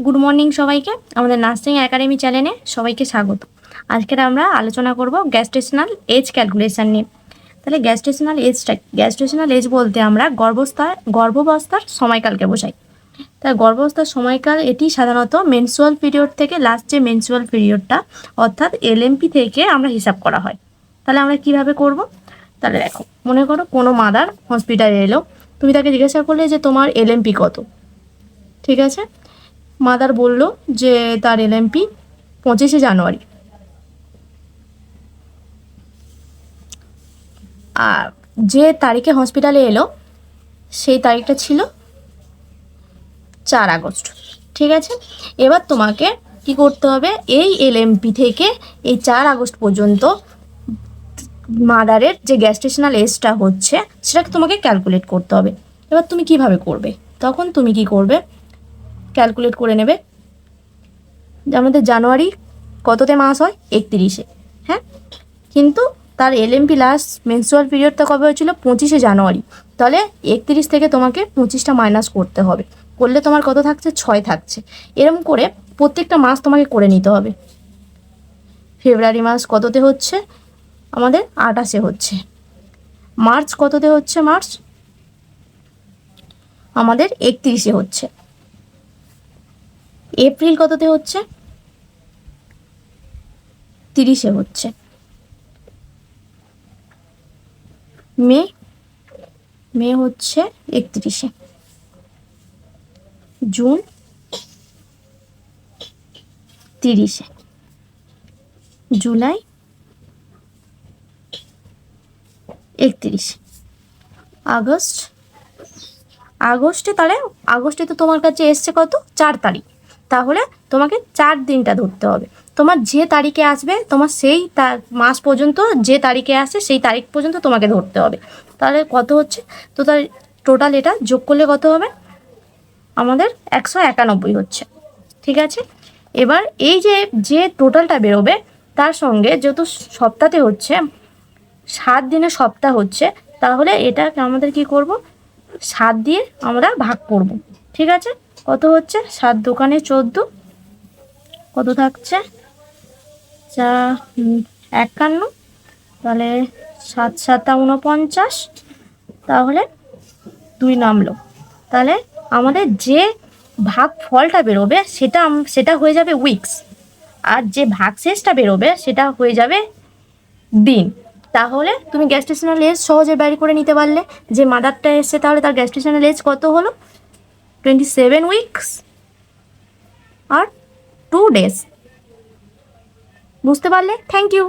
Good morning সবাইকে, আমাদের nursing academy চ্যানেলে সবাইকে স্বাগত। আজকের আমরা আলোচনা করব গ্যাস্ট্রেশনাল এজ ক্যালকুলেশন নিয়ে। তাহলে গ্যাস্ট্রেশনাল এজ বলতে আমরা গর্ভাবস্থার সময়কালকে বোঝাই। তাই গর্ভাবস্থার সময়কাল এটি সাধারণত মেনস্ট্রুয়াল পিরিয়ড থেকে লাস্ট যে মেনস্ট্রুয়াল পিরিয়ডটা অর্থাৎ এলএমপি থেকে আমরা হিসাব করা হয়। তাহলে আমরা কিভাবে করব? তাহলে দেখো, মনে করো কোনো মাদার হসপিটালে এলো, তুমি তাকে জিজ্ঞাসা করলে যে তোমার এলএমপি কত। ঠিক আছে, মাদার বলল যে তার এলএমপি 25শে জানুয়ারি। আর যে তারিখে হসপিটালে এলো সেই তারিখটা ছিল 4 আগস্ট। ঠিক আছে, এবার তোমাকে কি করতে হবে, এই এলএমপি থেকে এই 4 আগস্ট পর্যন্ত মাদারের যে গ্যাস্ট্রেশনাল এজটা হচ্ছে সেটাকে তোমাকে ক্যালকুলেট করতে হবে। এবার তুমি কিভাবে করবে? তখন তুমি কি করবে, ক্যালকুলেট করে নেবে। আমাদের জানুয়ারি কততে মাস হয়? 31-এ। হ্যাঁ, কিন্তু তার এলএমপি লাস্ট মেনস্ট্রুয়াল পিরিয়ডটা কবে হয়েছিল? 25শে জানুয়ারি। তাহলে 31 থেকে তোমাকে 25টা মাইনাস করতে হবে। করলে তোমার কত থাকছে? 6 থাকছে। এরকম করে প্রত্যেকটা মাস তোমাকে করে নিতে হবে। ফেব্রুয়ারি মাস কততে হচ্ছে? আমাদের 28-এ হচ্ছে। মার্চ কততে হচ্ছে? মার্চ আমাদের 31-এ হচ্ছে। এপ্রিল কততে হচ্ছে? 30-এ হচ্ছে। মে হচ্ছে 31-এ। জুন 30-এ। জুলাই 31-এ। আগস্টে তাহলে আগস্টে তো তোমার কাছে এসছে কত? 4 তারিখ। তাহলে তোমাকে 4 দিনটা ধরতে হবে। তোমার যে তারিখে আসবে তোমার সেই মাস পর্যন্ত যে তারিখে আসে সেই তারিখ পর্যন্ত তোমাকে ধরতে হবে। তাহলে কত হচ্ছে? তো তার টোটাল এটা যোগ করলে কত হবে? আমাদের 191 হচ্ছে। ঠিক আছে, এবার এই যে টোটালটা বেরোবে তার সঙ্গে যেহেতু সপ্তাহে হচ্ছে 7 দিনের সপ্তাহ হচ্ছে, তাহলে এটাকে আমাদের কি করব, 7 দিয়ে আমরা ভাগ করব। ঠিক আছে, কত হচ্ছে? 7 দোকানে 14, কত থাকছে? 51। তাহলে 7 7 49, তাহলে 2 নামলো। তাহলে আমাদের যে ভাগ ফলটা বেরোবে সেটা হয়ে যাবে উইকস, আর যে ভাগ শেষটা বেরোবে সেটা হয়ে যাবে দিন। তাহলে তুমি গ্যাস্ট্রেশনাল এজ সহজে বের করে নিতে পারলে। যে মাদারটা এসছে তাহলে তার গ্যাস্ট্রেশনাল এজ কত হলো? 27 উইকস আর 2 ডেজ। বুঝতে পারলে? Thank you.